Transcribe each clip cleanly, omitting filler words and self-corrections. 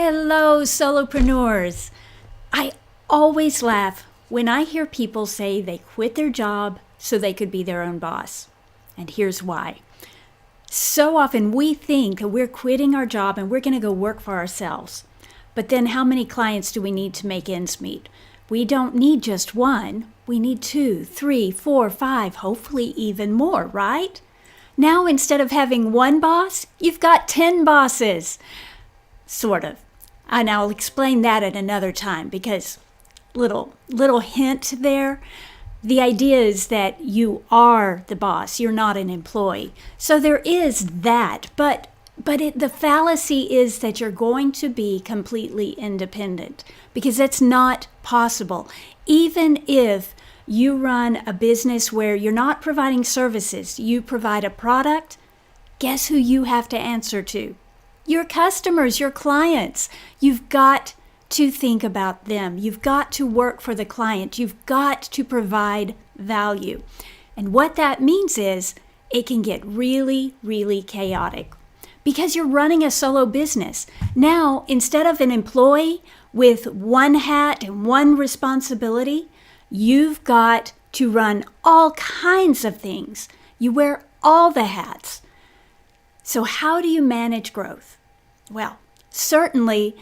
Hello, solopreneurs. I always laugh when I hear people say they quit their job so they could be their own boss. And here's why. So often we think that we're quitting our job and we're going to go work for ourselves. But then how many clients do we need to make ends meet? We don't need just one. We need 2, 3, 4, 5, hopefully even more, right? Now, instead of having one boss, you've got 10 bosses. Sort of. And I'll explain that at another time because little hint there. The idea is that you are the boss. You're not an employee. So there is that. But the fallacy is that you're going to be completely independent because that's not possible. Even if you run a business where you're not providing services, you provide a product, guess who you have to answer to? Your customers, your clients. You've got to think about them. You've got to work for the client. You've got to provide value. And what that means is it can get really, really chaotic because you're running a solo business. Now, instead of an employee with one hat and one responsibility, you've got to run all kinds of things. You wear all the hats. So how do you manage growth? Well, certainly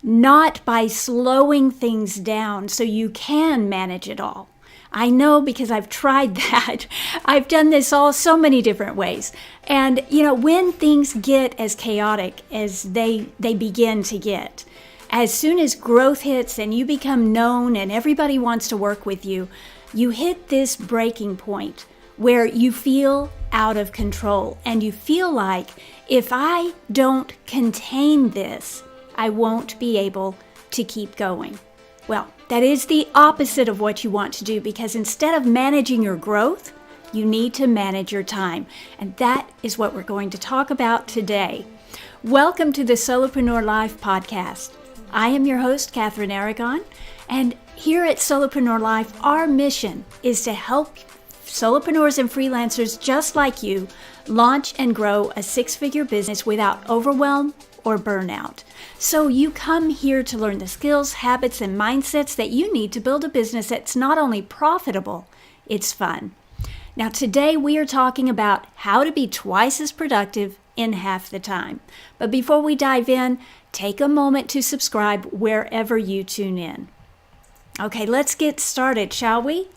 not by slowing things down so you can manage it all. I know because I've tried that. I've done this all so many different ways. And, when things get as chaotic as they begin to get, as soon as growth hits and you become known and everybody wants to work with you, you hit this breaking point where you feel out of control and you feel like if I don't contain this, I won't be able to keep going. Well, that is the opposite of what you want to do because instead of managing your growth, you need to manage your time. And that is what we're going to talk about today. Welcome to the Solopreneur Life podcast. I am your host, Catherine Aragon, and here at Solopreneur Life, our mission is to help solopreneurs and freelancers just like you launch and grow a 6-figure business without overwhelm or burnout. So you come here to learn the skills, habits, and mindsets that you need to build a business that's not only profitable, it's fun. Now today we are talking about how to be twice as productive in half the time. But before we dive in, take a moment to subscribe wherever you tune in. Okay, let's get started, shall we?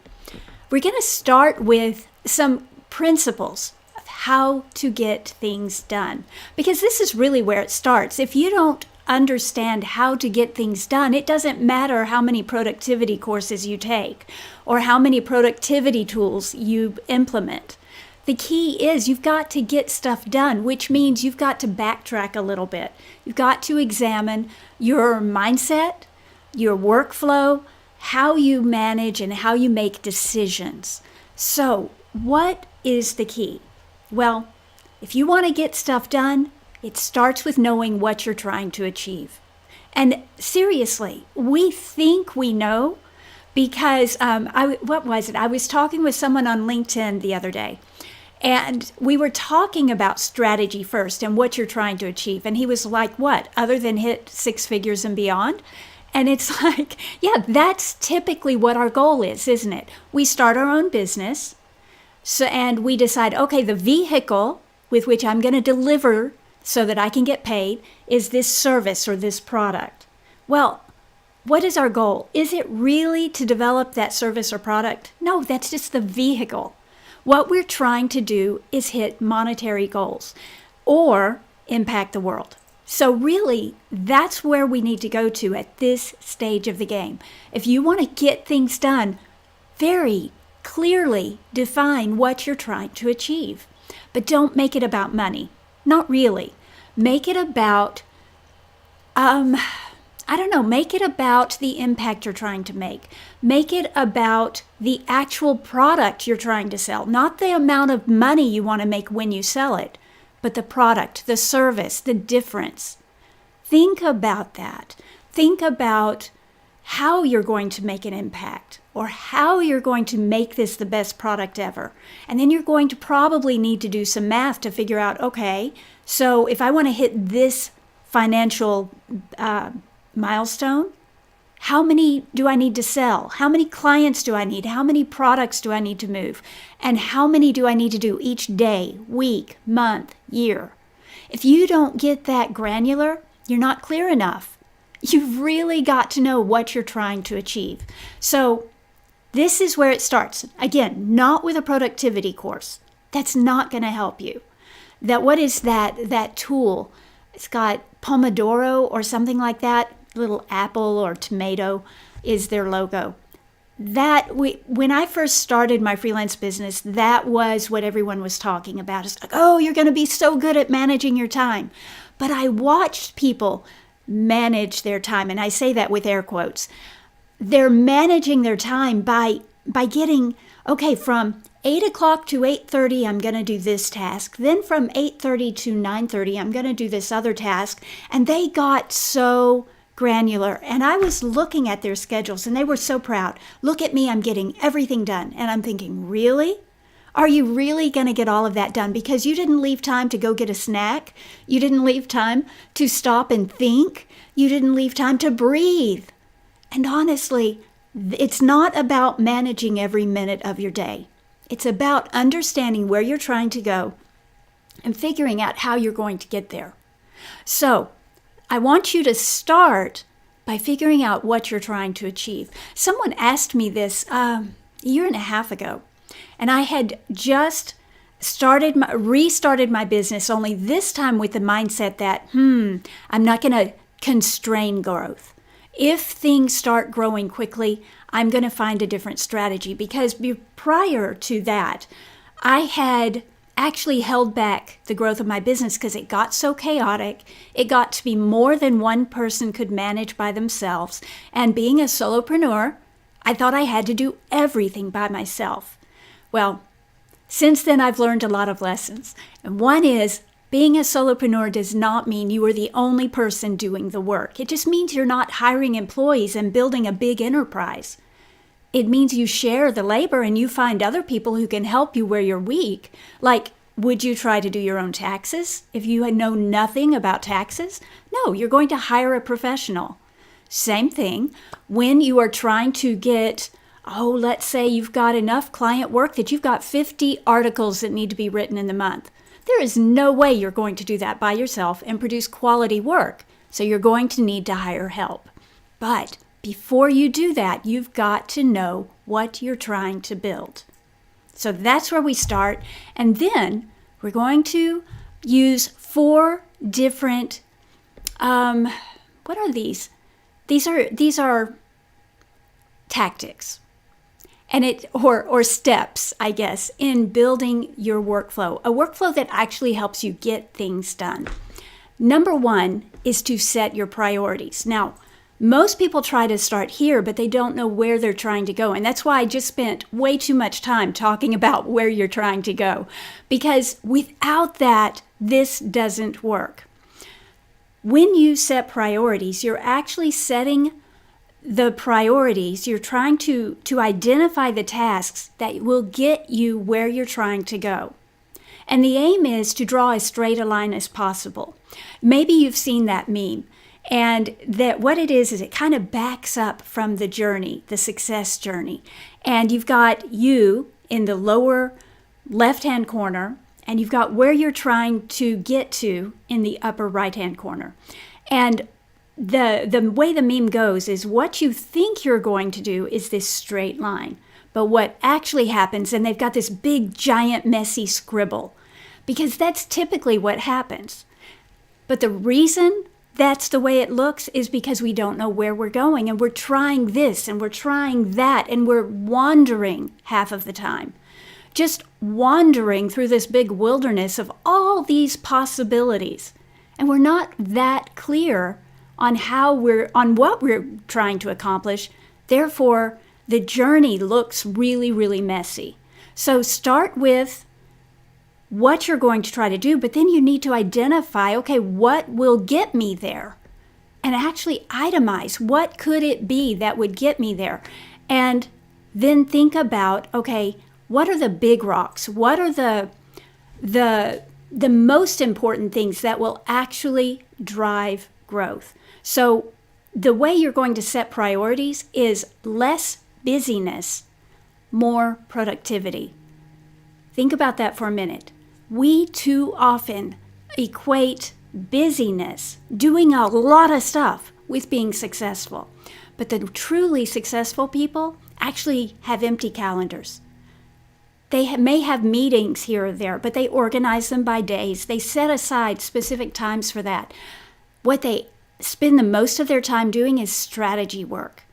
We're going to start with some principles of how to get things done, because this is really where it starts. If you don't understand how to get things done, it doesn't matter how many productivity courses you take or how many productivity tools you implement. The key is you've got to get stuff done, which means you've got to backtrack a little bit. You've got to examine your mindset, your workflow, how you manage and how you make decisions. So, what is the key? Well, if you want to get stuff done, it starts with knowing what you're trying to achieve. And seriously, we think we know because, I was talking with someone on LinkedIn the other day, and we were talking about strategy first and what you're trying to achieve. And he was like, what, other than hit 6 figures and beyond? And it's like, yeah, that's typically what our goal is, isn't it? We start our own business, and we decide, okay, the vehicle with which I'm going to deliver so that I can get paid is this service or this product. Well, what is our goal? Is it really to develop that service or product? No, that's just the vehicle. What we're trying to do is hit monetary goals or impact the world. So really, that's where we need to go to at this stage of the game. If you want to get things done, very clearly define what you're trying to achieve. But don't make it about money. Not really. Make it about, make it about the impact you're trying to make. Make it about the actual product you're trying to sell, not the amount of money you want to make when you sell it, but the product, the service, the difference. Think about that. Think about how you're going to make an impact or how you're going to make this the best product ever. And then you're going to probably need to do some math to figure out, okay, so if I want to hit this financial milestone? How many do I need to sell? How many clients do I need? How many products do I need to move? And how many do I need to do each day, week, month, year? If you don't get that granular, you're not clear enough. You've really got to know what you're trying to achieve. So this is where it starts. Again, not with a productivity course. That's not going to help you. What is that tool? It's got Pomodoro or something like that. Little apple or tomato is their logo. When I first started my freelance business, that was what everyone was talking about. It's like, oh, you're going to be so good at managing your time. But I watched people manage their time, and I say that with air quotes. They're managing their time by getting, okay, from 8 o'clock to 8:30, I'm going to do this task. Then from 8:30 to 9:30, I'm going to do this other task. And they got so granular. And I was looking at their schedules and they were so proud. Look at me, I'm getting everything done. And I'm thinking, really? Are you really going to get all of that done? Because you didn't leave time to go get a snack. You didn't leave time to stop and think. You didn't leave time to breathe. And honestly, it's not about managing every minute of your day. It's about understanding where you're trying to go and figuring out how you're going to get there. So I want you to start by figuring out what you're trying to achieve. Someone asked me this a year and a half ago, and I had just restarted my business, only this time with the mindset that, I'm not going to constrain growth. If things start growing quickly, I'm going to find a different strategy, because prior to that, I had actually held back the growth of my business because it got so chaotic. It got to be more than one person could manage by themselves. And being a solopreneur, I thought I had to do everything by myself. Well, since then, I've learned a lot of lessons. And one is, being a solopreneur does not mean you are the only person doing the work. It just means you're not hiring employees and building a big enterprise. It means you share the labor and you find other people who can help you where you're weak. Like, would you try to do your own taxes if you know nothing about taxes? No, you're going to hire a professional. Same thing when you are trying to get, let's say you've got enough client work that you've got 50 articles that need to be written in the month. There is no way you're going to do that by yourself and produce quality work. So you're going to need to hire help. But before you do that, you've got to know what you're trying to build. So that's where we start. And then we're going to use 4 different, what are these? These are tactics. And or steps, I guess, in building your workflow. A workflow that actually helps you get things done. Number 1 is to set your priorities. Now, most people try to start here, but they don't know where they're trying to go. And that's why I just spent way too much time talking about where you're trying to go. Because without that, this doesn't work. When you set priorities, you're actually setting the priorities. You're trying to identify the tasks that will get you where you're trying to go. And the aim is to draw as straight a line as possible. Maybe you've seen that meme. And that what it is it kind of backs up from the journey, the success journey. And you've got you in the lower left-hand corner, and you've got where you're trying to get to in the upper right-hand corner. And the way the meme goes is what you think you're going to do is this straight line. But what actually happens, and they've got this big, giant, messy scribble, because that's typically what happens. But the reason that's the way it looks is because we don't know where we're going, and we're trying this and we're trying that, and we're wandering half of the time. Just wandering through this big wilderness of all these possibilities. And we're not that clear on what we're trying to accomplish. Therefore, the journey looks really, really messy. So start with what you're going to try to do, but then you need to identify, okay, what will get me there? And actually itemize, what could it be that would get me there? And then think about, okay, what are the big rocks? What are the the most important things that will actually drive growth. So the way you're going to set priorities is less busyness, more productivity. Think about that for a minute. We too often equate busyness, doing a lot of stuff, with being successful. But the truly successful people actually have empty calendars. They may have meetings here or there, but they organize them by days. They set aside specific times for that. What they spend the most of their time doing is strategy work.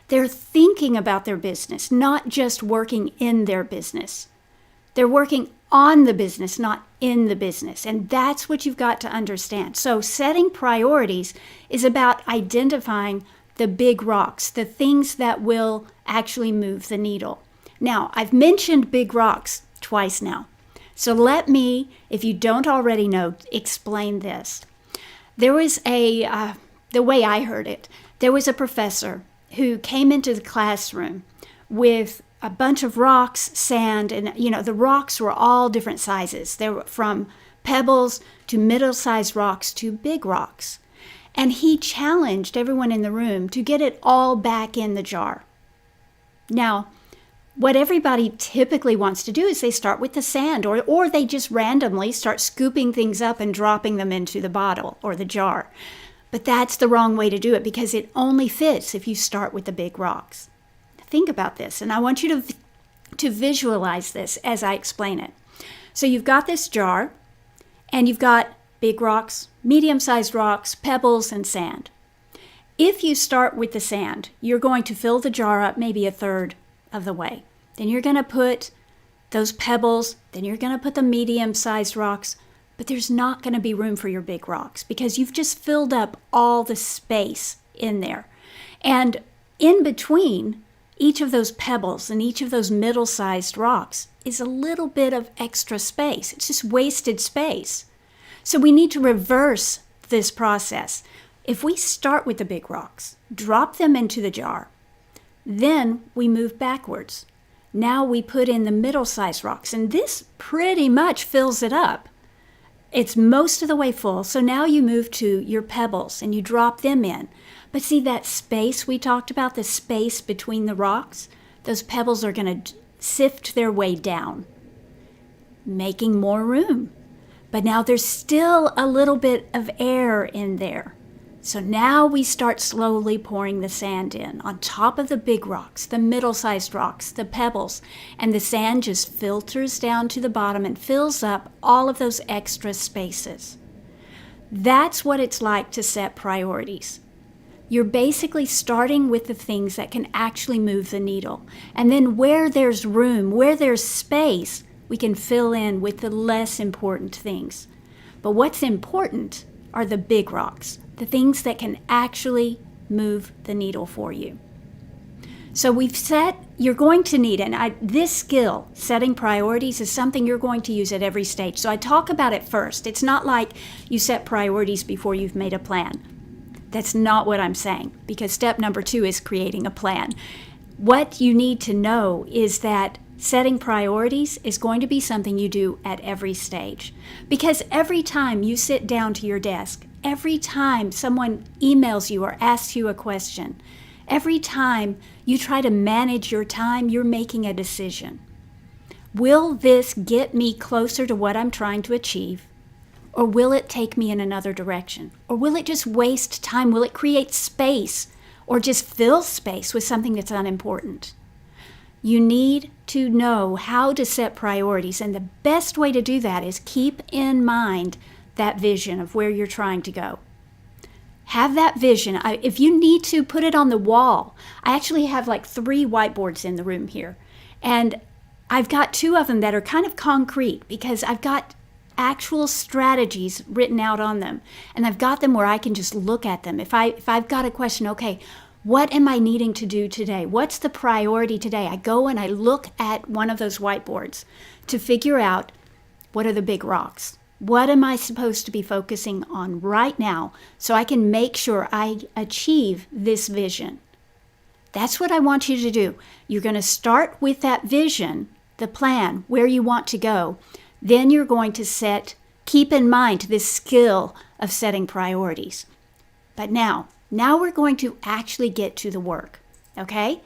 They're thinking about their business, not just working in their business. They're working on the business, not in the business. And that's what you've got to understand. So setting priorities is about identifying the big rocks, the things that will actually move the needle. Now, I've mentioned big rocks twice now. So let me, if you don't already know, explain this. There was the way I heard it, there was a professor who came into the classroom with a bunch of rocks, sand, and the rocks were all different sizes. They were from pebbles to middle-sized rocks to big rocks. And he challenged everyone in the room to get it all back in the jar. Now, what everybody typically wants to do is they start with the sand, or they just randomly start scooping things up and dropping them into the bottle or the jar. But that's the wrong way to do it, because it only fits if you start with the big rocks. Think about this, and I want you to visualize this as I explain it. So you've got this jar, and you've got big rocks, medium-sized rocks, pebbles, and sand. If you start with the sand, you're going to fill the jar up maybe a third of the way. Then you're going to put those pebbles, then you're going to put the medium-sized rocks, but there's not going to be room for your big rocks because you've just filled up all the space in there. And in between each of those pebbles and each of those middle-sized rocks is a little bit of extra space. It's just wasted space. So we need to reverse this process. If we start with the big rocks, drop them into the jar, then we move backwards. Now we put in the middle-sized rocks, and this pretty much fills it up. It's most of the way full, so now you move to your pebbles and you drop them in. But see that space we talked about, the space between the rocks? Those pebbles are going to sift their way down, making more room. But now there's still a little bit of air in there. So now we start slowly pouring the sand in on top of the big rocks, the middle-sized rocks, the pebbles, and the sand just filters down to the bottom and fills up all of those extra spaces. That's what it's like to set priorities. You're basically starting with the things that can actually move the needle. And then where there's room, where there's space, we can fill in with the less important things. But what's important are the big rocks, the things that can actually move the needle for you. So we've set, you're going to need, and this skill, setting priorities, is something you're going to use at every stage. So I talk about it first. It's not like you set priorities before you've made a plan. That's not what I'm saying, because step number 2 is creating a plan. What you need to know is that setting priorities is going to be something you do at every stage. Because every time you sit down to your desk, every time someone emails you or asks you a question, every time you try to manage your time, you're making a decision. Will this get me closer to what I'm trying to achieve? Or will it take me in another direction? Or will it just waste time? Will it create space? Or just fill space with something that's unimportant? You need to know how to set priorities, and the best way to do that is keep in mind that vision of where you're trying to go. Have that vision. If you need to, put it on the wall. I actually have like 3 whiteboards in the room here, and I've got 2 of them that are kind of concrete because I've got actual strategies written out on them, and I've got them where I can just look at them. If I've got a question, okay, what am I needing to do today? What's the priority today? I go and I look at one of those whiteboards to figure out what are the big rocks. What am I supposed to be focusing on right now so I can make sure I achieve this vision? That's what I want you to do. You're going to start with that vision, the plan, where you want to go. Then you're going to set keep in mind this skill of setting priorities. But now we're going to actually get to the work, okay?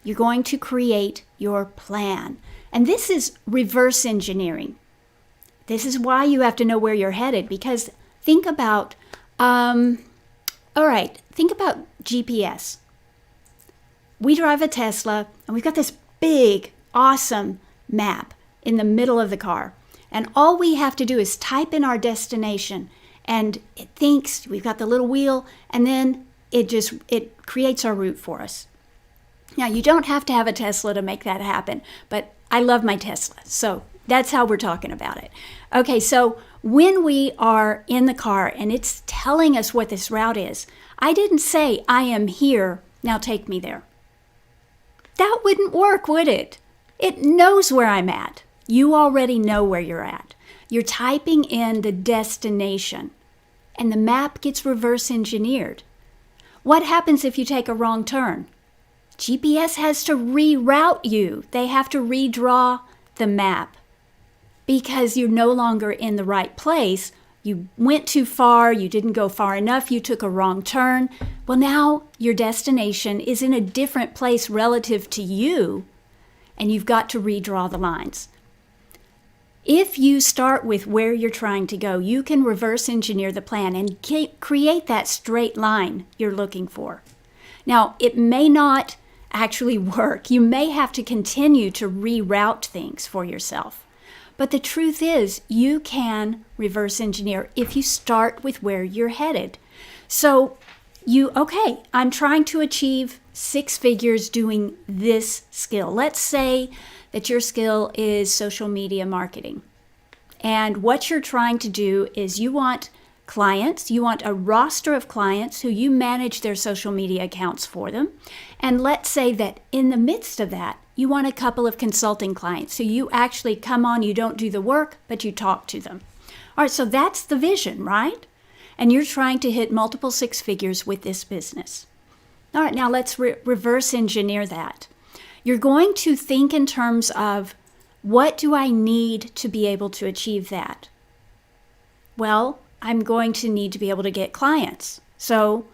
You're going to create your plan. And this is reverse engineering. This is why you have to know where you're headed, because think about, think about GPS. We drive a Tesla, and we've got this big, awesome map in the middle of the car. And all we have to do is type in our destination, and it thinks, we've got the little wheel, and then it creates our route for us. Now, you don't have to have a Tesla to make that happen, but I love my Tesla, so that's how we're talking about it. Okay, so when we are in the car and it's telling us what this route is, I didn't say, I am here, now take me there. That wouldn't work, would it? It knows where I'm at. You already know where you're at. You're typing in the destination, and the map gets reverse engineered. What happens if you take a wrong turn? GPS has to reroute you. They have to redraw the map because you're no longer in the right place. You went too far, you didn't go far enough, you took a wrong turn. Well, now your destination is in a different place relative to you, and you've got to redraw the lines. If you start with where you're trying to go, you can reverse engineer the plan and create that straight line you're looking for. Now, it may not actually work. You may have to continue to reroute things for yourself. But the truth is, you can reverse engineer if you start with where you're headed. So I'm trying to achieve 6 figures doing this skill. Let's say that your skill is social media marketing. And what you're trying to do is you want clients, you want a roster of clients who you manage their social media accounts for them. And let's say that in the midst of that, you want a couple of consulting clients. So you actually come on, you don't do the work, but you talk to them. All right, so that's the vision, right? And you're trying to hit multiple 6 figures with this business. All right, now let's reverse engineer that. You're going to think in terms of, what do I need to be able to achieve that? Well, I'm going to need to be able to get clients. So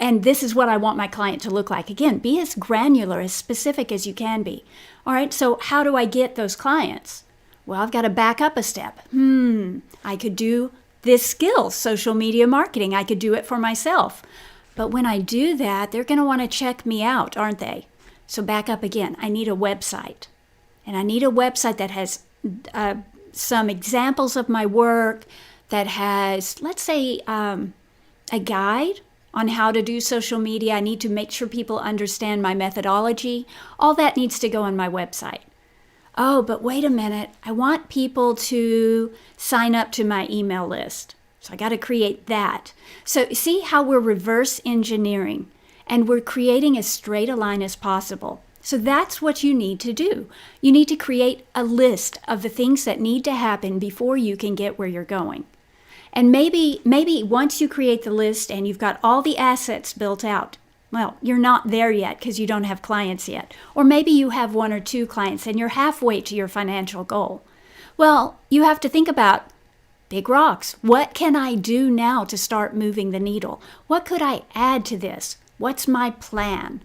and this is what I want my client to look like. Again, be as granular, as specific as you can be. All right, so how do I get those clients? Well, I've got to back up a step. I could do this skill, social media marketing. I could do it for myself. But when I do that, they're going to want to check me out, aren't they? So back up again. I need a website. And I need a website that has some examples of my work, that has, let's say, a guide on how to do social media. I need to make sure people understand my methodology. All that needs to go on my website. Oh, but wait a minute. I want people to sign up to my email list. So I got to create that. So see how we're reverse engineering and we're creating as straight a line as possible. So that's what you need to do. You need to create a list of the things that need to happen before you can get where you're going. And maybe once you create the list and you've got all the assets built out, well, you're not there yet because you don't have clients yet. Or maybe you have 1 or 2 clients and you're halfway to your financial goal. Well, you have to think about big rocks. What can I do now to start moving the needle? What could I add to this? What's my plan?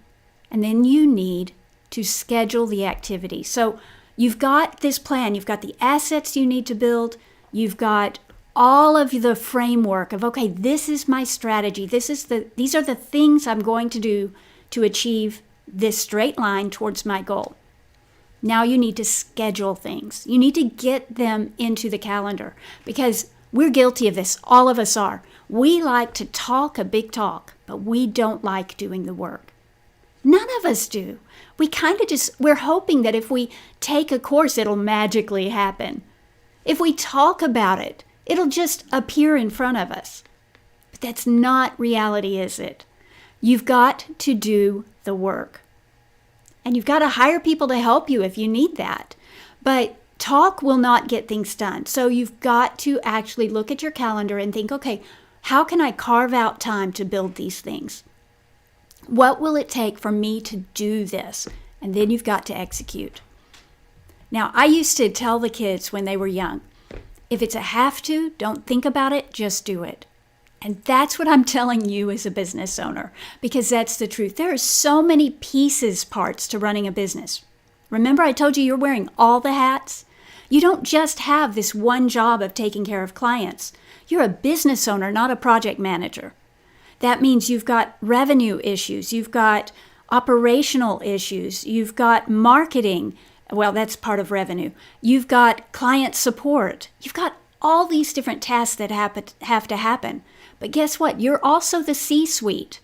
And then you need to schedule the activity. So you've got this plan. You've got the assets you need to build. You've got all of the framework of, okay, this is my strategy. These are the things I'm going to do to achieve this straight line towards my goal. Now you need to schedule things. You need to get them into the calendar because we're guilty of this. All of us are. We like to talk a big talk, but we don't like doing the work. None of us do. We we're hoping that if we take a course, it'll magically happen. If we talk about it, it'll just appear in front of us. But that's not reality, is it? You've got to do the work. And you've got to hire people to help you if you need that. But talk will not get things done. So you've got to actually look at your calendar and think, okay, how can I carve out time to build these things? What will it take for me to do this? And then you've got to execute. Now, I used to tell the kids when they were young, If it's a have to, don't think about it, just do it. And that's what I'm telling you as a business owner, because that's the truth. There are so many parts to running a business. Remember I told you you're wearing all the hats? You don't just have this one job of taking care of clients. You're a business owner, not a project manager. That means you've got revenue issues, you've got operational issues, you've got marketing. Well, that's part of revenue. You've got client support. You've got all these different tasks that have to happen. But guess what? You're also the C-suite.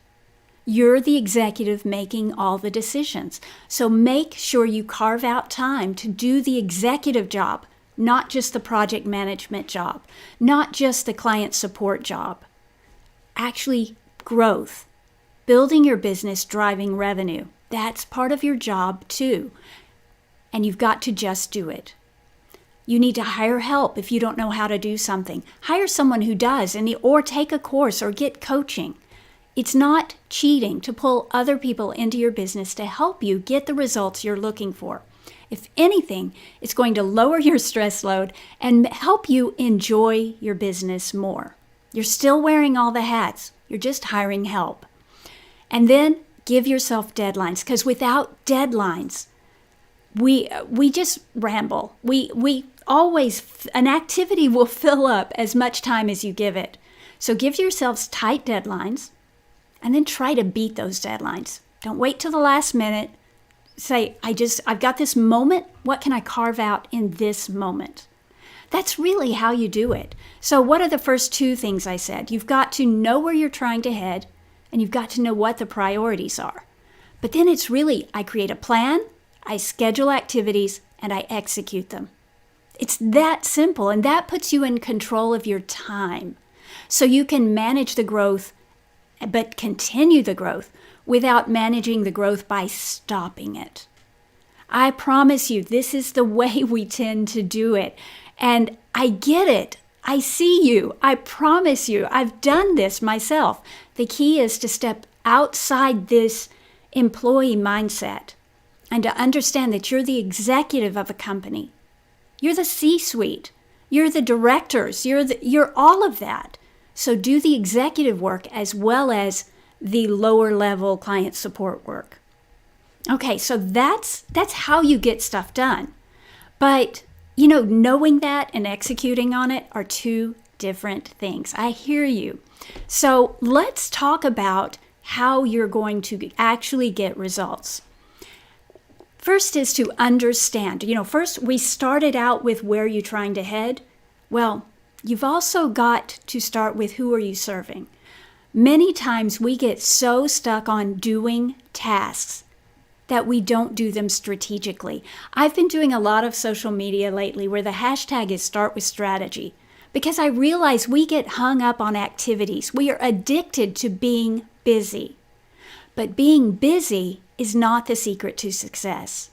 You're the executive making all the decisions. So make sure you carve out time to do the executive job, not just the project management job, not just the client support job. Actually, growth, building your business, driving revenue. That's part of your job too. And you've got to just do it. You need to hire help if you don't know how to do something. Hire someone who does, or take a course or get coaching. It's not cheating to pull other people into your business to help you get the results you're looking for. If anything, it's going to lower your stress load and help you enjoy your business more. You're still wearing all the hats. You're just hiring help. And then give yourself deadlines, because without deadlines, we just ramble. We always, an activity will fill up as much time as you give it. So give yourselves tight deadlines and then try to beat those deadlines. Don't wait till the last minute. Say, I've got this moment. What can I carve out in this moment? That's really how you do it. So what are the first two things I said? You've got to know where you're trying to head, and you've got to know what the priorities are. But then it's really, I create a plan, I schedule activities, and I execute them. It's that simple, and that puts you in control of your time. So you can manage the growth, but continue the growth without managing the growth by stopping it. I promise you, this is the way we tend to do it. And I get it. I see you. I promise you. I've done this myself. The key is to step outside this employee mindset and to understand that you're the executive of a company. You're the C-suite. You're the directors. You're all of that. So do the executive work as well as the lower level client support work. Okay, so that's how you get stuff done. But, knowing that and executing on it are two different things. I hear you. So let's talk about how you're going to actually get results. First is to understand. First we started out with where you're trying to head. Well, you've also got to start with who are you serving. Many times we get so stuck on doing tasks that we don't do them strategically. I've been doing a lot of social media lately where the hashtag is Start with Strategy, because I realize we get hung up on activities. We are addicted to being busy. But being busy is not the secret to success.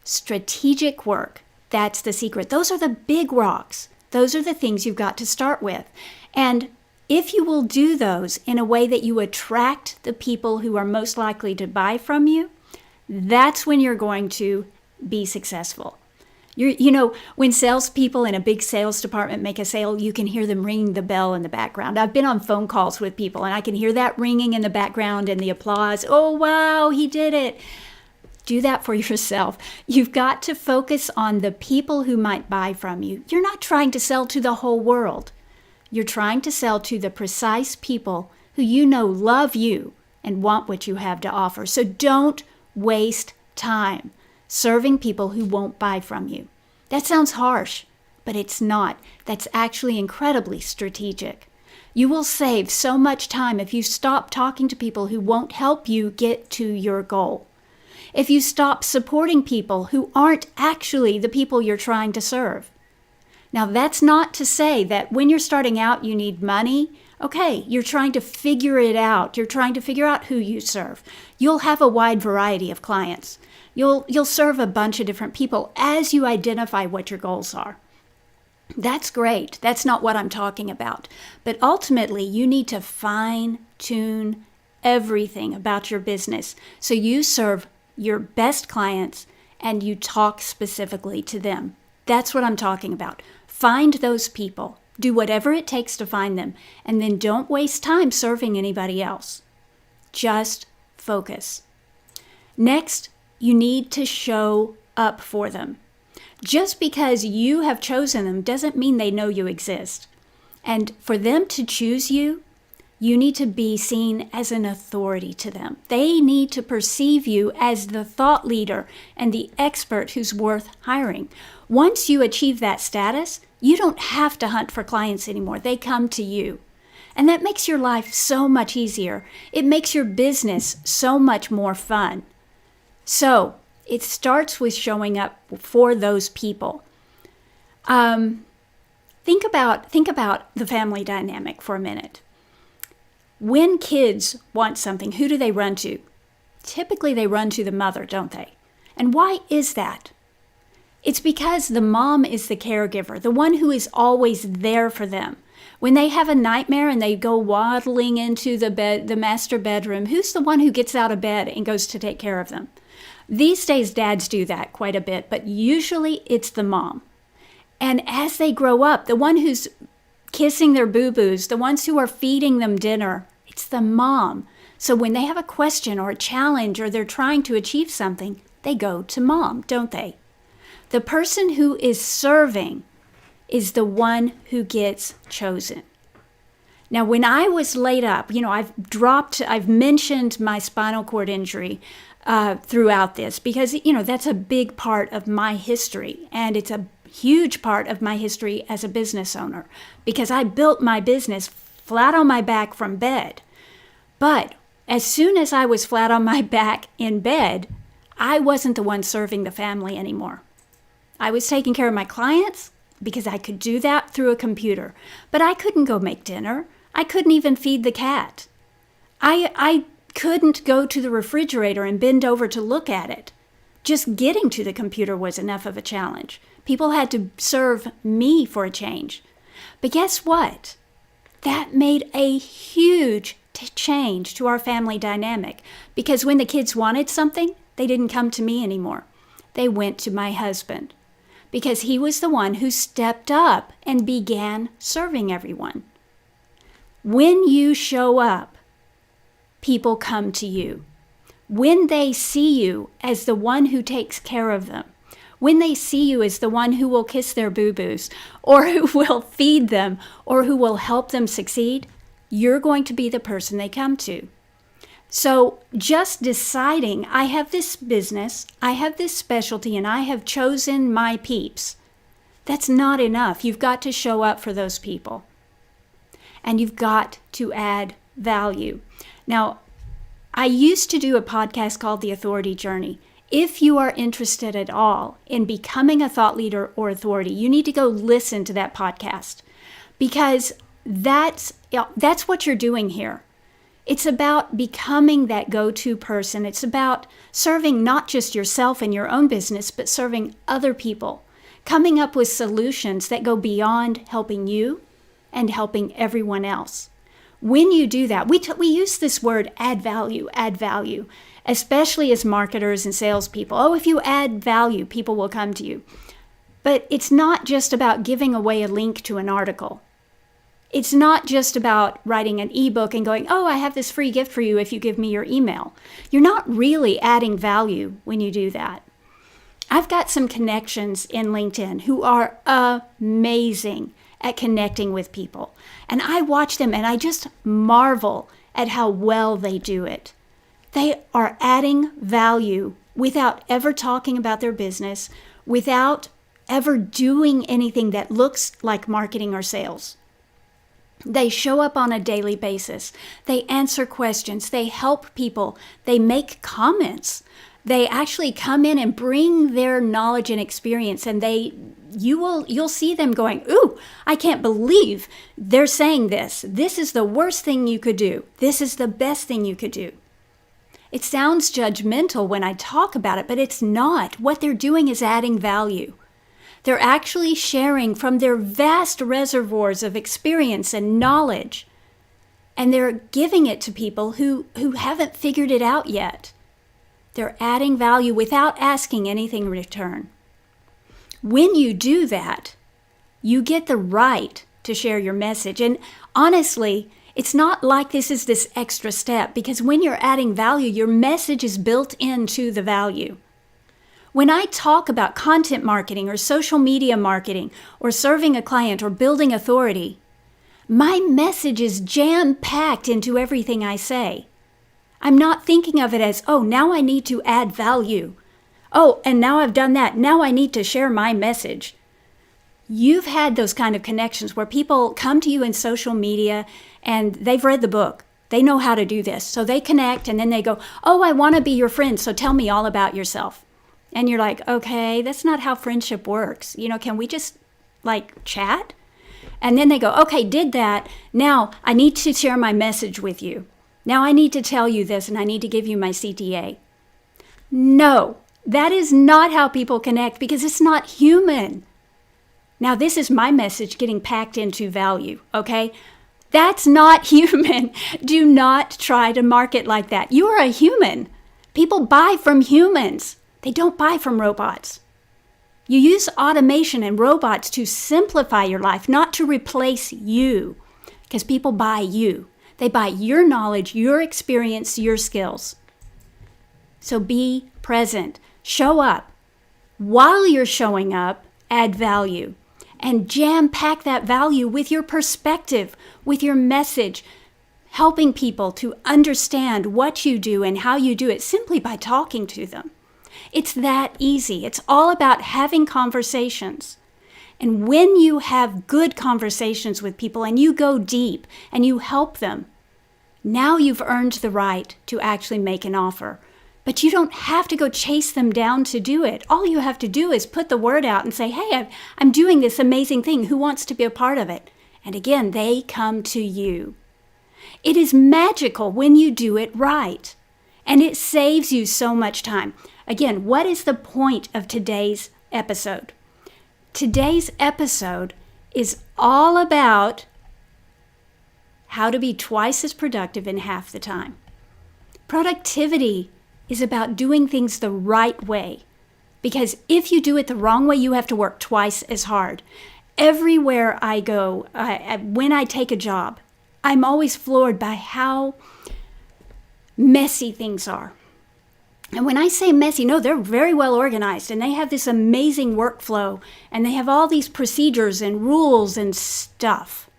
Strategic work, that's the secret. Those are the big rocks. Those are the things you've got to start with. And if you will do those in a way that you attract the people who are most likely to buy from you, that's when you're going to be successful. When salespeople in a big sales department make a sale, you can hear them ringing the bell in the background. I've been on phone calls with people, and I can hear that ringing in the background and the applause. Oh, wow, he did it. Do that for yourself. You've got to focus on the people who might buy from you. You're not trying to sell to the whole world. You're trying to sell to the precise people who love you and want what you have to offer. So don't waste time serving people who won't buy from you. That sounds harsh, but it's not. That's actually incredibly strategic. You will save so much time if you stop talking to people who won't help you get to your goal. If you stop supporting people who aren't actually the people you're trying to serve. Now, that's not to say that when you're starting out, you need money. Okay, you're trying to figure it out. You're trying to figure out who you serve. You'll have a wide variety of clients. You'll serve a bunch of different people as you identify what your goals are. That's great. That's not what I'm talking about. But ultimately, you need to fine-tune everything about your business so you serve your best clients and you talk specifically to them. That's what I'm talking about. Find those people. Do whatever it takes to find them. And then don't waste time serving anybody else. Just focus. Next, you need to show up for them. Just because you have chosen them doesn't mean they know you exist. And for them to choose you, you need to be seen as an authority to them. They need to perceive you as the thought leader and the expert who's worth hiring. Once you achieve that status, you don't have to hunt for clients anymore. They come to you. And that makes your life so much easier. It makes your business so much more fun. So it starts with showing up for those people. Think about the family dynamic for a minute. When kids want something, who do they run to? Typically they run to the mother, don't they? And why is that? It's because the mom is the caregiver, the one who is always there for them. When they have a nightmare and they go waddling into the master bedroom, who's the one who gets out of bed and goes to take care of them? These days, dads do that quite a bit, but usually it's the mom. And as they grow up, the one who's kissing their boo-boos, the ones who are feeding them dinner, it's the mom. So when they have a question or a challenge or they're trying to achieve something, they go to mom, don't they? The person who is serving is the one who gets chosen. Now, when I was laid up, I've mentioned my spinal cord injury throughout this because, that's a big part of my history. And it's a huge part of my history as a business owner because I built my business flat on my back from bed. But as soon as I was flat on my back in bed, I wasn't the one serving the family anymore. I was taking care of my clients because I could do that through a computer, but I couldn't go make dinner. I couldn't even feed the cat. I couldn't go to the refrigerator and bend over to look at it. Just getting to the computer was enough of a challenge. People had to serve me for a change. But guess what? That made a huge change to our family dynamic because when the kids wanted something, they didn't come to me anymore. They went to my husband because he was the one who stepped up and began serving everyone. When you show up, people come to you. When they see you as the one who takes care of them, when they see you as the one who will kiss their boo-boos or who will feed them or who will help them succeed, you're going to be the person they come to. So just deciding, I have this business, I have this specialty, and I have chosen my peeps, that's not enough. You've got to show up for those people. And you've got to add value. Now, I used to do a podcast called The Authority Journey. If you are interested at all in becoming a thought leader or authority, you need to go listen to that podcast because that's what you're doing here. It's about becoming that go-to person. It's about serving not just yourself and your own business, but serving other people, coming up with solutions that go beyond helping you and helping everyone else. When you do that, we use this word add value, especially as marketers and salespeople. Oh, if you add value, people will come to you. But it's not just about giving away a link to an article. It's not just about writing an ebook and going, oh, I have this free gift for you if you give me your email. You're not really adding value when you do that. I've got some connections in LinkedIn who are amazing at connecting with people. And I watch them and I just marvel at how well they do it. They are adding value without ever talking about their business, without ever doing anything that looks like marketing or sales. They show up on a daily basis. They answer questions. They help people. They make comments. They actually come in and bring their knowledge and experience, and you'll see them going, ooh, I can't believe they're saying this. This is the worst thing you could do. This is the best thing you could do. It sounds judgmental when I talk about it, but it's not. What they're doing is adding value. They're actually sharing from their vast reservoirs of experience and knowledge, and they're giving it to people who haven't figured it out yet. They're adding value without asking anything in return. When you do that, You get the right to share your message. And honestly, it's not like this is this extra step, because when you're adding value, your message is built into the value. When I talk about content marketing or social media marketing or serving a client or building authority, my message is jam-packed into everything I say. I'm not thinking of it as, oh, now I need to add value. Oh, and now I've done that. Now I need to share my message. You've had those kind of connections where people come to you in social media and they've read the book. They know how to do this. So they connect and then they go, oh, I want to be your friend, so tell me all about yourself. And you're like, okay, that's not how friendship works. Can we just chat? And then they go, okay, did that. Now I need to share my message with you. Now I need to tell you this and I need to give you my CTA. No, that is not how people connect, because it's not human. Now this is my message getting packed into value, okay? That's not human. Do not try to market like that. You are a human. People buy from humans. They don't buy from robots. You use automation and robots to simplify your life, not to replace you, because people buy you. They buy your knowledge, your experience, your skills. So be present. Show up. While you're showing up, add value. And jam-pack that value with your perspective, with your message, helping people to understand what you do and how you do it simply by talking to them. It's that easy. It's all about having conversations. And when you have good conversations with people and you go deep and you help them, now you've earned the right to actually make an offer. But you don't have to go chase them down to do it. All you have to do is put the word out and say, hey, I'm doing this amazing thing. Who wants to be a part of it? And again, they come to you. It is magical when you do it right. And it saves you so much time. Again, what is the point of today's episode? Today's episode is all about how to be twice as productive in half the time. Productivity is about doing things the right way. Because if you do it the wrong way, you have to work twice as hard. Everywhere I go, when I take a job, I'm always floored by how messy things are. And when I say messy, no, they're very well organized and they have this amazing workflow and they have all these procedures and rules and stuff.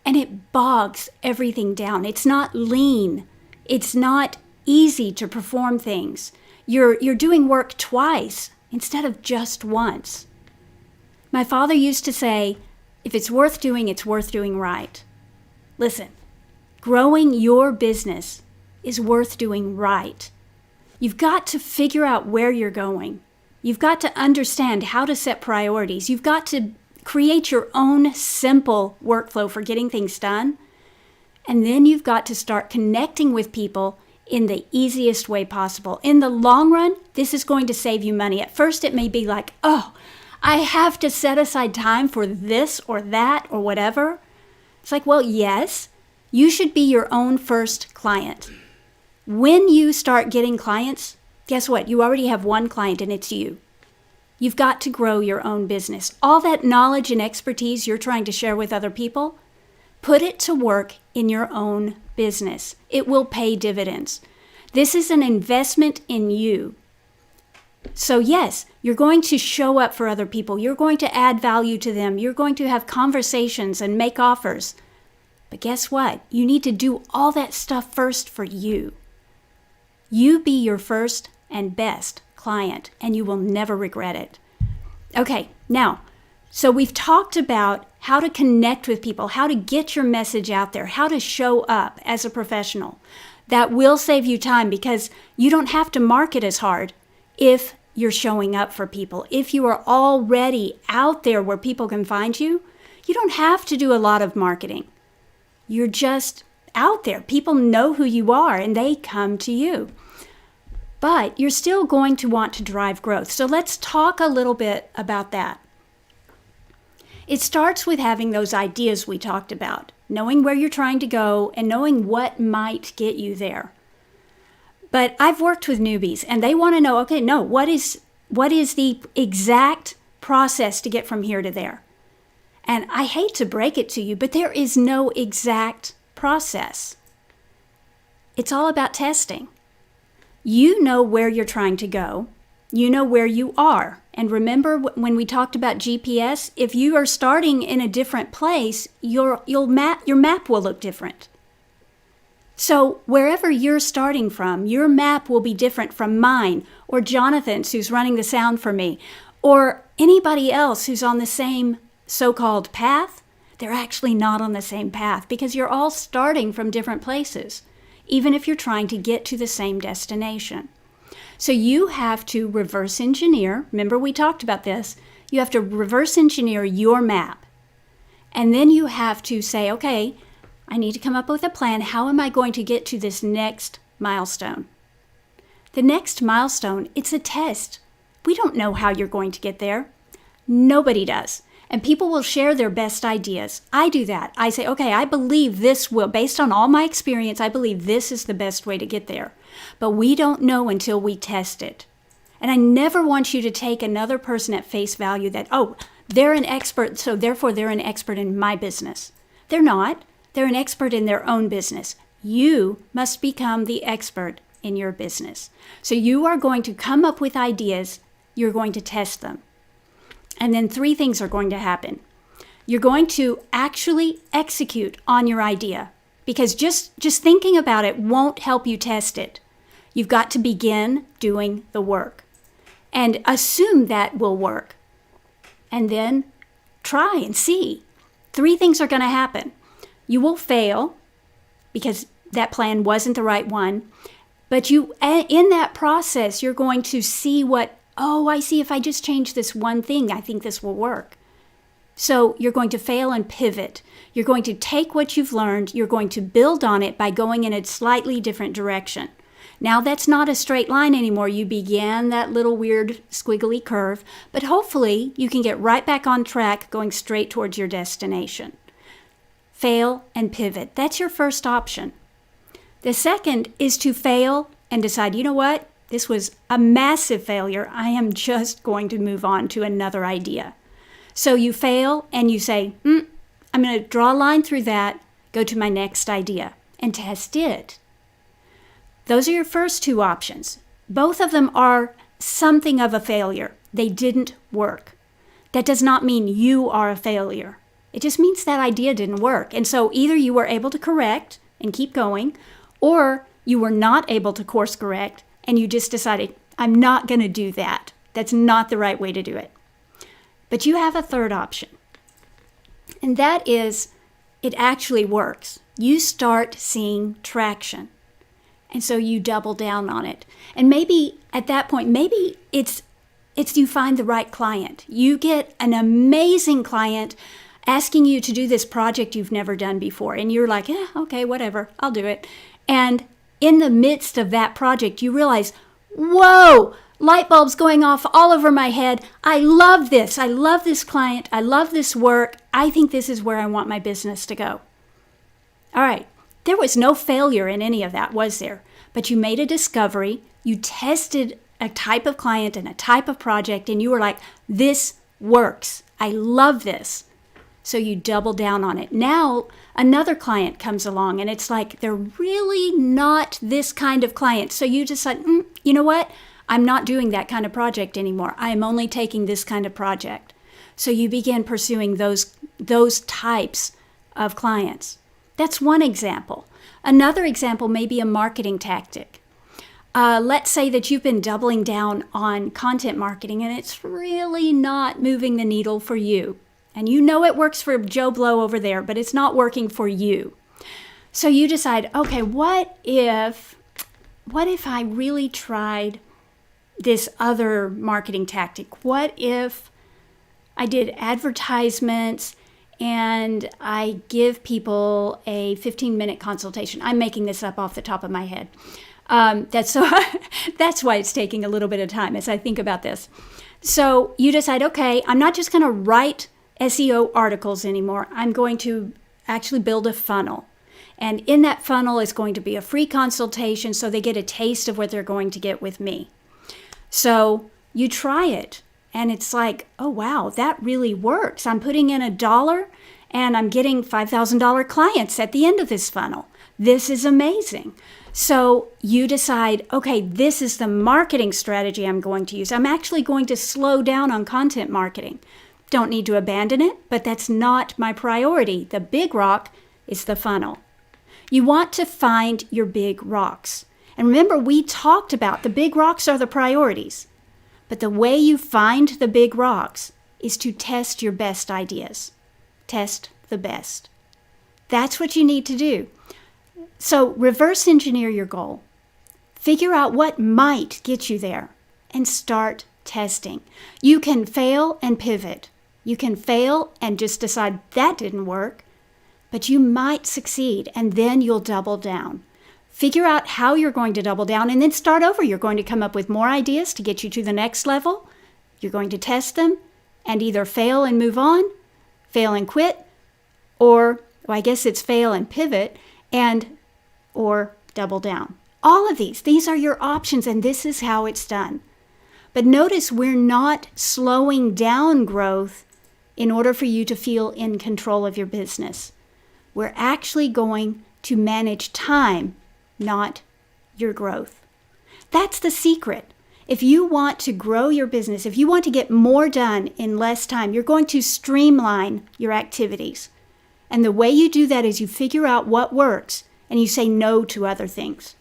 And it bogs everything down. It's not lean. It's not easy to perform things. You're doing work twice instead of just once. My father used to say, if it's worth doing, it's worth doing right. Listen, growing your business is worth doing right. You've got to figure out where you're going. You've got to understand how to set priorities. You've got to create your own simple workflow for getting things done. And then you've got to start connecting with people in the easiest way possible. In the long run, this is going to save you money. At first, it may be like, oh, I have to set aside time for this or that or whatever. It's like, well, yes, you should be your own first client. When you start getting clients, guess what? You already have one client and it's you. You've got to grow your own business. All that knowledge and expertise you're trying to share with other people, put it to work in your own business. It will pay dividends. This is an investment in you. So yes, you're going to show up for other people. You're going to add value to them. You're going to have conversations and make offers. But guess what? You need to do all that stuff first for you. You be your first and best client, and you will never regret it. Okay, now, so we've talked about how to connect with people, how to get your message out there, how to show up as a professional. That will save you time because you don't have to market as hard if you're showing up for people. If you are already out there where people can find you, you don't have to do a lot of marketing. You're just out there. People know who you are and they come to you. But you're still going to want to drive growth. So let's talk a little bit about that. It starts with having those ideas we talked about, knowing where you're trying to go and knowing what might get you there. But I've worked with newbies and they want to know, okay, no, what is the exact process to get from here to there? And I hate to break it to you, but there is no exact process. It's all about testing. You know where you're trying to go. You know where you are. And remember when we talked about GPS, if you are starting in a different place, your map will look different. So wherever you're starting from, your map will be different from mine or Jonathan's, who's running the sound for me, or anybody else who's on the same so-called path. They're actually not on the same path because you're all starting from different places, even if you're trying to get to the same destination. So you have to reverse engineer. Remember, we talked about this. You have to reverse engineer your map. And then you have to say, okay, I need to come up with a plan. How am I going to get to this next milestone? The next milestone, it's a test. We don't know how you're going to get there. Nobody does. And people will share their best ideas. I do that. I say, okay, I believe this will, based on all my experience, I believe this is the best way to get there. But we don't know until we test it. And I never want you to take another person at face value that, oh, they're an expert, so therefore they're an expert in my business. They're not. They're an expert in their own business. You must become the expert in your business. So you are going to come up with ideas. You're going to test them. And then 3 things are going to happen. You're going to actually execute on your idea, because just thinking about it won't help you test it. You've got to begin doing the work and assume that will work. And then try and see. 3 things are going to happen. You will fail because that plan wasn't the right one. But in that process, you're going to see I see, if I just change this one thing, I think this will work. So you're going to fail and pivot. You're going to take what you've learned. You're going to build on it by going in a slightly different direction. Now that's not a straight line anymore. You began that little weird squiggly curve, but hopefully you can get right back on track going straight towards your destination. Fail and pivot. That's your first option. The second is to fail and decide, you know what? This was a massive failure. I am just going to move on to another idea. So you fail and you say, I'm going to draw a line through that, go to my next idea, and test it. Those are your first 2 options. Both of them are something of a failure. They didn't work. That does not mean you are a failure. It just means that idea didn't work. And so either you were able to correct and keep going, or you were not able to course correct and you just decided, I'm not going to do that. That's not the right way to do it. But you have a third option. And that is, it actually works. You start seeing traction. And so you double down on it. And maybe at that point, maybe it's you find the right client. You get an amazing client asking you to do this project you've never done before. And you're like, okay, whatever, I'll do it. And in the midst of that project, you realize, whoa, light bulbs going off all over my head. I love this. I love this client. I love this work. I think this is where I want my business to go. All right. There was no failure in any of that, was there? But you made a discovery. You tested a type of client and a type of project, and you were like, this works. I love this. So you double down on it. Now another client comes along and it's like, they're really not this kind of client. So you decide, you know what? I'm not doing that kind of project anymore. I am only taking this kind of project. So you begin pursuing those types of clients. That's one example. Another example may be a marketing tactic. Let's say that you've been doubling down on content marketing and it's really not moving the needle for you. And you know it works for Joe Blow over there, but it's not working for you. So you decide, okay, what if I really tried this other marketing tactic? What if I did advertisements and I give people a 15-minute consultation? I'm making this up off the top of my head. That's why it's taking a little bit of time as I think about this. So you decide, okay, I'm not just going to write SEO articles anymore. I'm going to actually build a funnel. And in that funnel is going to be a free consultation so they get a taste of what they're going to get with me. So you try it and it's like, oh wow, that really works. I'm putting in $1 and I'm getting $5,000 clients at the end of this funnel. This is amazing. So you decide, okay, this is the marketing strategy I'm going to use. I'm actually going to slow down on content marketing. Don't need to abandon it, but that's not my priority. The big rock is the funnel. You want to find your big rocks. And remember, we talked about the big rocks are the priorities. But the way you find the big rocks is to test your best ideas. Test the best. That's what you need to do. So reverse engineer your goal. Figure out what might get you there and start testing. You can fail and pivot. You can fail and just decide that didn't work, but you might succeed and then you'll double down. Figure out how you're going to double down and then start over. You're going to come up with more ideas to get you to the next level. You're going to test them and either fail and move on, fail and quit, or I guess it's fail and pivot, or double down. All of these are your options, and this is how it's done. But notice we're not slowing down growth in order for you to feel in control of your business. We're actually going to manage time, not your growth. That's the secret. If you want to grow your business, if you want to get more done in less time, you're going to streamline your activities. And the way you do that is you figure out what works and you say no to other things.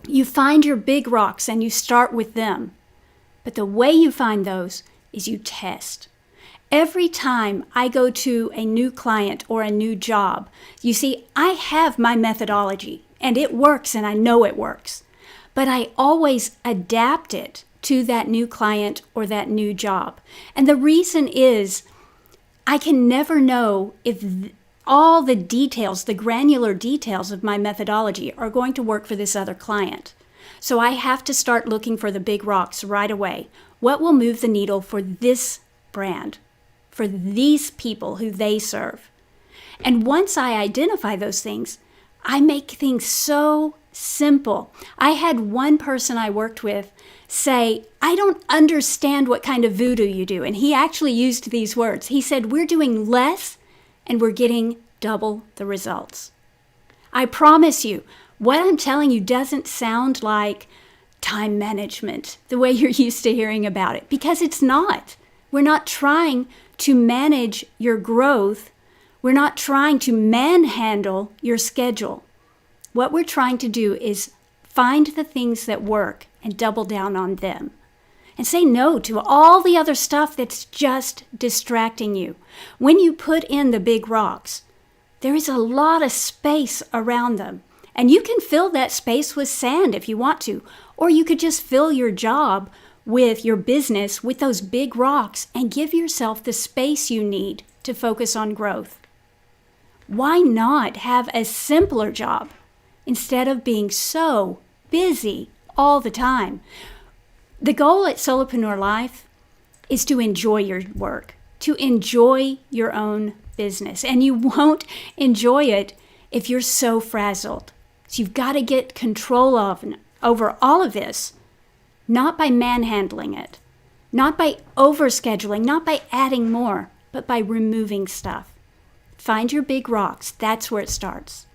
You find your big rocks and you start with them. But the way you find those is you test. Every time I go to a new client or a new job, you see, I have my methodology and it works and I know it works. But I always adapt it to that new client or that new job. And the reason is I can never know if all the details, the granular details of my methodology are going to work for this other client. So I have to start looking for the big rocks right away. What will move the needle for this brand, for these people who they serve? And once I identify those things, I make things so simple. I had one person I worked with say, I don't understand what kind of voodoo you do. And he actually used these words. He said, we're doing less and we're getting double the results. I promise you, what I'm telling you doesn't sound like time management, the way you're used to hearing about it, because it's not. We're not trying to manage your growth. We're not trying to manhandle your schedule. What we're trying to do is find the things that work and double down on them. And say no to all the other stuff that's just distracting you. When you put in the big rocks, there is a lot of space around them. And you can fill that space with sand if you want to. Or you could just fill your job with your business with those big rocks and give yourself the space you need to focus on growth. Why not have a simpler job instead of being so busy all the time? The goal at Solopreneur Life is to enjoy your work, to enjoy your own business. And you won't enjoy it if you're so frazzled. So you've got to get control over all of this, not by manhandling it, not by overscheduling, not by adding more, but by removing stuff. Find your big rocks. That's where it starts.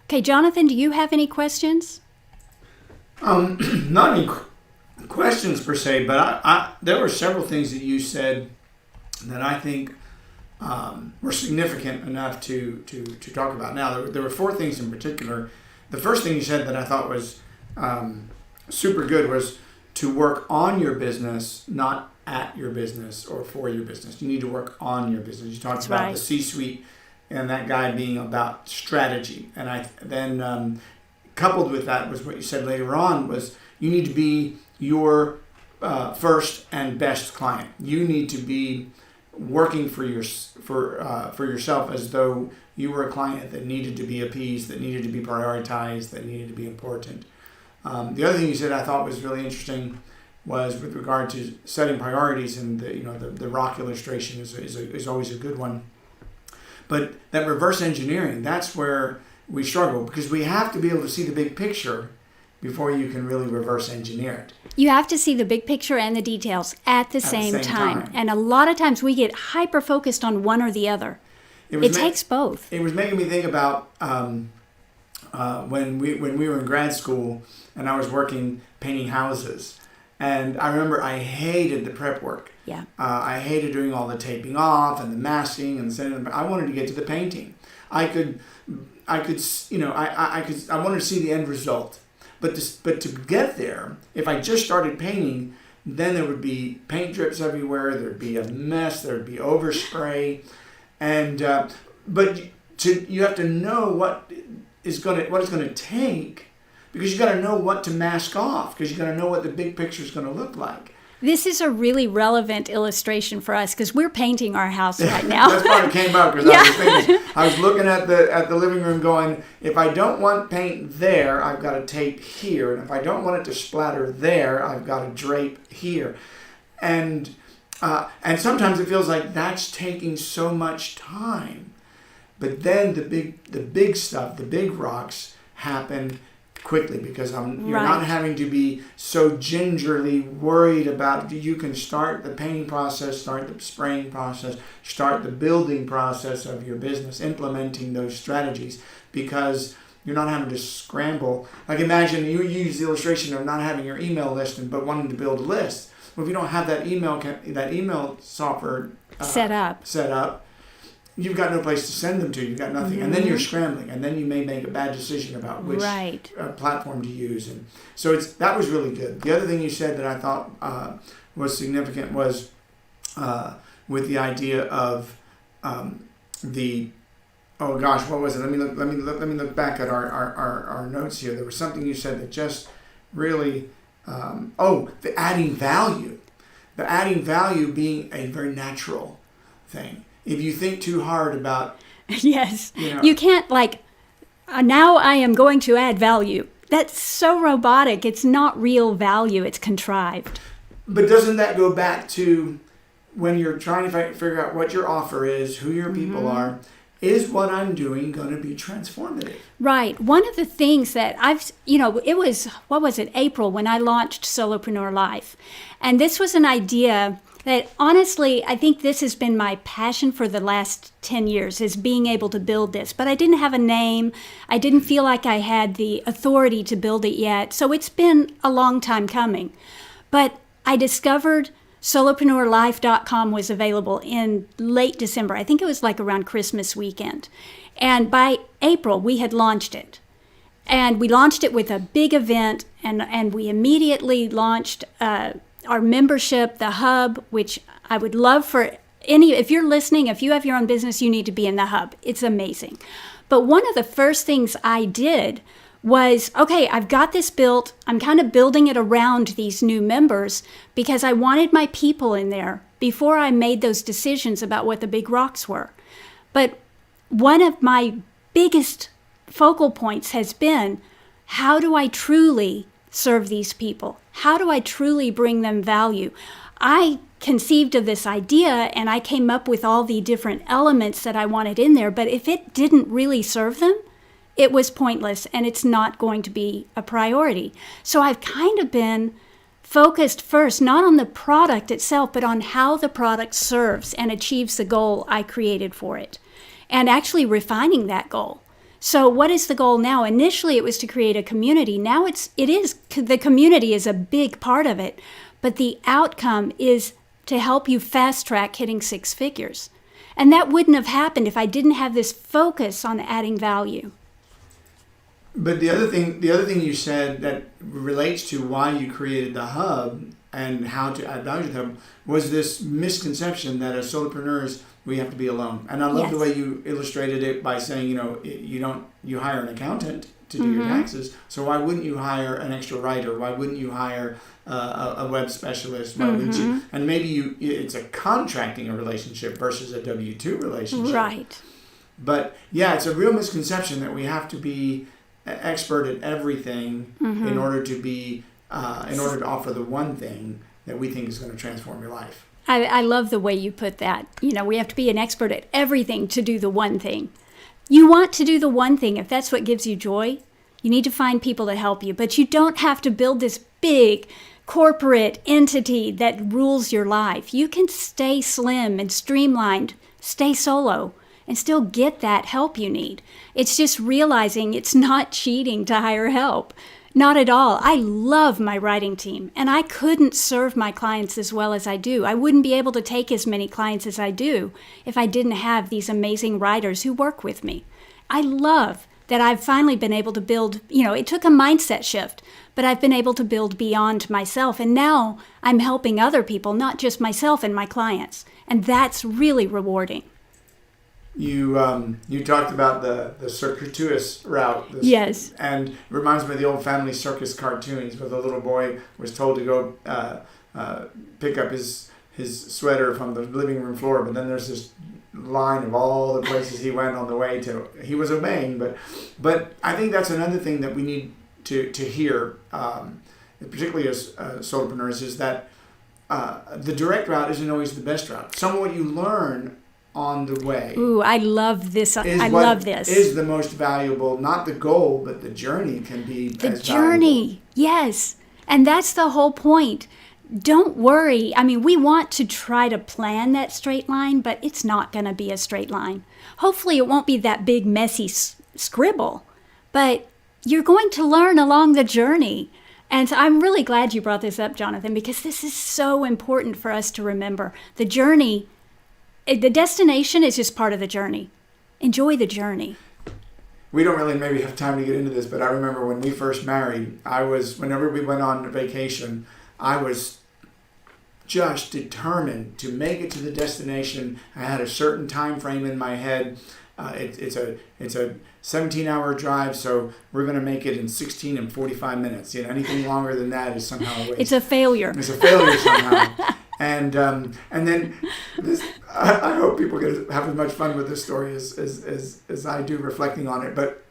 Okay, Jonathan, do you have any questions? Not any questions per se, but there were several things that you said that I think were significant enough to talk about. Now, there were 4 things in particular. The first thing you said that I thought was super good was to work on your business, not at your business or for your business. You need to work on your business. You talked about the C-suite and that guy being about strategy. And then coupled with that was what you said later on was you need to be your first and best client. You need to be working for yourself as though you were a client that needed to be appeased, that needed to be prioritized, that needed to be important. The other thing you said I thought was really interesting was with regard to setting priorities, and the rock illustration is always a good one. But that reverse engineering, that's where we struggle, because we have to be able to see the big picture before you can really reverse engineer it. You have to see the big picture and the details at the same time. And a lot of times we get hyper-focused on one or the other. It takes both. It was making me think about when we were in grad school and I was working painting houses. And I remember I hated the prep work. Yeah. I hated doing all the taping off and the masking and sending them. I wanted to get to the painting. I wanted to see the end result. But to get there, if I just started painting, then there would be paint drips everywhere. There'd be a mess. There'd be overspray, and you have to know what it's going to take, because you got to know what to mask off, because you got to know what the big picture is going to look like. This is a really relevant illustration for us because we're painting our house right now. That's why it came up, because I was looking at the living room going, if I don't want paint there, I've got to tape here. And if I don't want it to splatter there, I've got to drape here. And sometimes it feels like that's taking so much time. But then the big stuff, the big rocks happen quickly, because you're not having to be so gingerly worried about. You can start the painting process, start the spraying process, start the building process of your business, implementing those strategies, because you're not having to scramble. Like, imagine you use the illustration of not having your email list but wanting to build a list. Well, if you don't have that email software set up, you've got no place to send them to. You've got nothing. Mm-hmm. And then you're scrambling. And then you may make a bad decision about which platform to use. And so that was really good. The other thing you said that I thought was significant was with the idea of what was it? Let me look back at our notes here. There was something you said that just really, the adding value. The adding value being a very natural thing. If you think too hard about... Yes. You can't now I am going to add value. That's so robotic. It's not real value. It's contrived. But doesn't that go back to when you're trying to figure out what your offer is, who your people are, is what I'm doing going to be transformative? Right. One of the things that it was, April when I launched Solopreneur Life. And this was an idea that, honestly, I think this has been my passion for the last 10 years, is being able to build this. But I didn't have a name. I didn't feel like I had the authority to build it yet. So it's been a long time coming. But I discovered solopreneurlife.com was available in late December. I think it was around Christmas weekend. And by April, we had launched it. And we launched it with a big event, and we immediately launched our membership, the hub, which I would love for if you're listening, if you have your own business, you need to be in the hub. It's amazing. But one of the first things I did was, okay, I've got this built. I'm kind of building it around these new members because I wanted my people in there before I made those decisions about what the big rocks were. But one of my biggest focal points has been, how do I truly serve these people? How do I truly bring them value? I conceived of this idea and I came up with all the different elements that I wanted in there, but if it didn't really serve them, it was pointless and it's not going to be a priority. So I've kind of been focused first, not on the product itself, but on how the product serves and achieves the goal I created for it, and actually refining that goal. So what is the goal now? Initially, it was to create a community. Now the community is a big part of it, but the outcome is to help you fast track hitting 6 figures. And that wouldn't have happened if I didn't have this focus on adding value. But the other thing you said that relates to why you created the hub and how to add value to them was this misconception that as solopreneurs, we have to be alone. And I love the way you illustrated it by saying, you hire an accountant to do your taxes. So why wouldn't you hire an extra writer? Why wouldn't you hire a web specialist? Why wouldn't you? And maybe it's a contracting relationship versus a W-2 relationship. Right. But yeah, it's a real misconception that we have to be expert at everything in order to offer the one thing that we think is going to transform your life. I love the way you put that. We have to be an expert at everything to do the one thing. You want to do the one thing. If that's what gives you joy, You need to find people to help you, but you don't have to build this big corporate entity that rules your life. You can stay slim and streamlined, stay solo, and still get that help you need. It's just realizing it's not cheating to hire help. Not at all. I love my writing team, and I couldn't serve my clients as well as I do. I wouldn't be able to take as many clients as I do if I didn't have these amazing writers who work with me. I love that I've finally been able to build, it took a mindset shift, but I've been able to build beyond myself. And now I'm helping other people, not just myself and my clients. And that's really rewarding. You talked about the Circuitous Route. Yes. And it reminds me of the old family circus cartoons where the little boy was told to go pick up his sweater from the living room floor, but then there's this line of all the places he went on the way to. He was obeying, but I think that's another thing that we need to hear, particularly as solopreneurs, is that the direct route isn't always the best route. Some of what you learn on the way. Ooh, I love this. I love this. Is the most valuable, not the goal, but the journey can be the as journey. Valuable. Yes. And that's the whole point. Don't worry. I mean, we want to try to plan that straight line, but it's not going to be a straight line. Hopefully it won't be that big, messy scribble, but you're going to learn along the journey. And I'm really glad you brought this up, Jonathan, because this is so important for us to remember. The journey, the destination is just part of the journey. Enjoy the journey. We don't really maybe have time to get into this, but I remember when we first married, whenever we went on vacation, I was just determined to make it to the destination. I had a certain time frame in my head. It's a 17-hour drive, so we're going to make it in 16 and 45 minutes. Anything longer than that is somehow a waste. It's a failure. It's a failure somehow. And then this, I hope people get have as much fun with this story as I do reflecting on it. But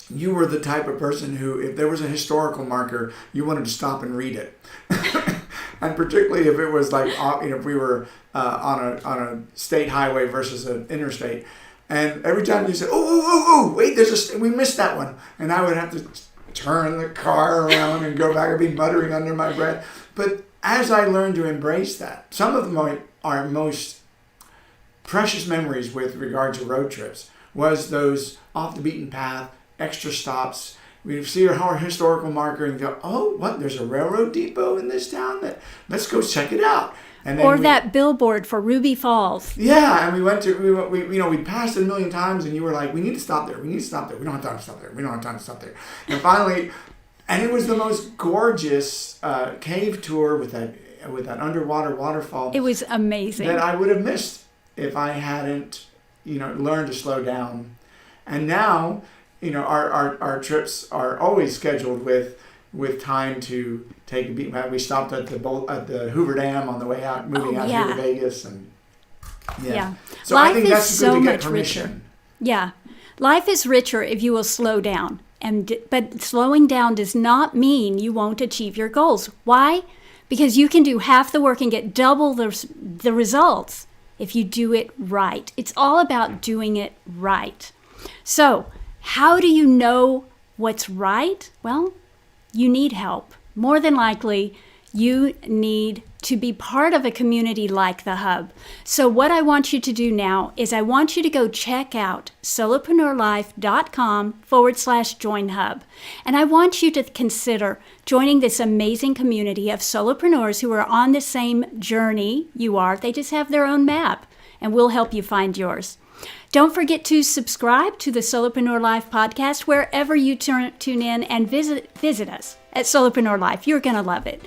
you were the type of person who, if there was a historical marker, you wanted to stop and read it. And particularly if it was like, if we were on a state highway versus an interstate. And every time you said, wait, we missed that one. And I would have to turn the car around and go back and be muttering under my breath. But as I learned to embrace that, some of our most precious memories with regard to road trips was those off the beaten path, extra stops. We see our historical marker and go, oh, what? There's a railroad depot in this town. Let's go check it out. And then that billboard for Ruby Falls. Yeah, and we passed it a million times, and you were like, we need to stop there. We need to stop there. We don't have time to stop there. We don't have time to stop there. And finally, and it was the most gorgeous cave tour with that underwater waterfall. It was amazing. That I would have missed if I hadn't, learned to slow down. And now, our trips are always scheduled with time to take a beat. We stopped at the Hoover Dam on the way out, moving out here to Vegas, and So life I think that's so good to get much permission. Richer. Yeah, life is richer if you will slow down, but slowing down does not mean you won't achieve your goals. Why? Because you can do half the work and get double the results if you do it right. It's all about doing it right. So, how do you know what's right? Well, you need help. More than likely, you need to be part of a community like the Hub. So what I want you to do now is I want you to go check out solopreneurlife.com/join Hub. And I want you to consider joining this amazing community of solopreneurs who are on the same journey you are. They just have their own map, and we'll help you find yours. Don't forget to subscribe to the Solopreneur Life podcast wherever you tune in, and visit us at Solopreneur Life. You're going to love it.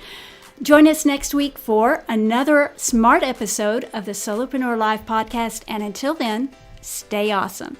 Join us next week for another smart episode of the Solopreneur Life podcast. And until then, stay awesome.